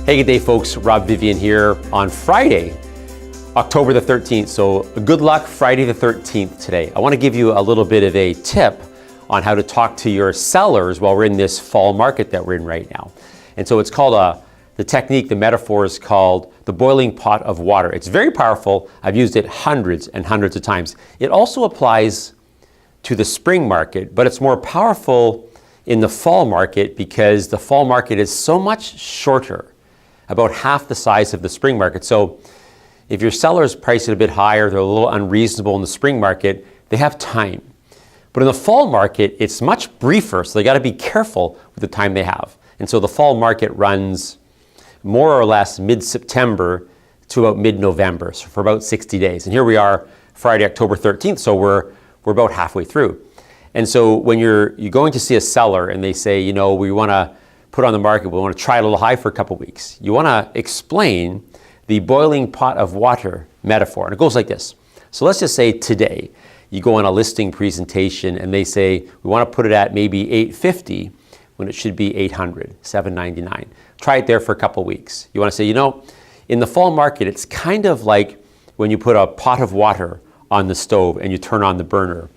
Hey, good day folks, Rob Vivian here on Friday, October the 13th. So good luck Friday the 13th today. I want to give you a little bit of a tip on how to talk to your sellers while we're in this fall market that we're in right now. And so it's called the technique, the metaphor is called the boiling pot of water. It's very powerful. I've used it hundreds and hundreds of times. It also applies to the spring market, but it's more powerful in the fall market because the fall market is so much shorter, about half the size of the spring market. So if your sellers price it a bit higher, they're a little unreasonable in the spring market, they have time. But in the fall market, it's much briefer, so they got to be careful with the time they have. And so the fall market runs more or less mid-September to about mid-November, so for about 60 days. And here we are, Friday, October 13th, so we're about halfway through. And so when you're going to see a seller and they say, you know, we want to put on the market, we want to try it a little high for a couple weeks, you want to explain the boiling pot of water metaphor. And it goes like this. So let's just say today you go on a listing presentation and they say, we want to put it at maybe $850 when it should be $800, $799. Try it there for a couple weeks. You want to say, you know, in the fall market, it's kind of like when you put a pot of water on the stove and you turn on the burner.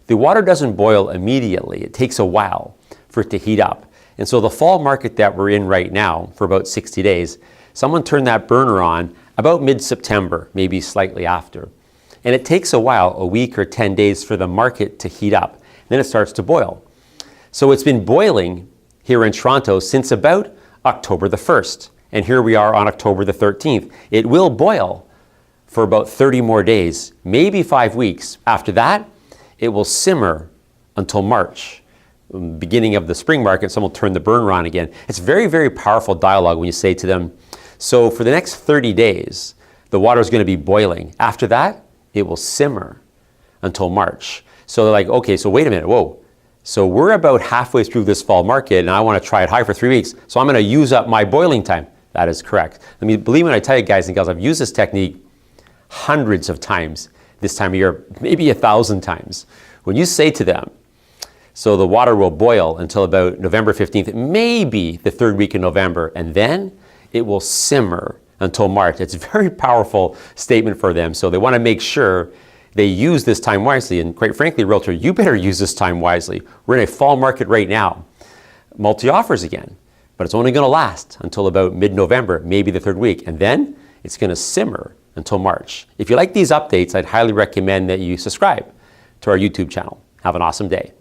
The water doesn't boil immediately. It takes a while for it to heat up. And so the fall market that we're in right now, for about 60 days, someone turned that burner on about mid-September, maybe slightly after. And it takes a while, a week or 10 days for the market to heat up. And then it starts to boil. So it's been boiling here in Toronto since about October the 1st. And here we are on October the 13th. It will boil for about 30 more days, maybe 5 weeks. After that, it will simmer until March. Beginning of the spring market, someone will turn the burner on again. It's very, very powerful dialogue when you say to them, so for the next 30 days, the water is going to be boiling. After that, it will simmer until March. So they're like, okay, so wait a minute, whoa. So we're about halfway through this fall market and I want to try it high for 3 weeks. So I'm going to use up my boiling time. That is correct. I mean, believe me when I tell you guys and gals, I've used this technique hundreds of times this time of year, maybe 1,000 times. When you say to them, so the water will boil until about November 15th, maybe the third week in November, and then it will simmer until March. It's a very powerful statement for them. So they want to make sure they use this time wisely. And quite frankly, realtor, you better use this time wisely. We're in a fall market right now. Multi-offers again, but it's only going to last until about mid-November, maybe the third week. And then it's going to simmer until March. If you like these updates, I'd highly recommend that you subscribe to our YouTube channel. Have an awesome day.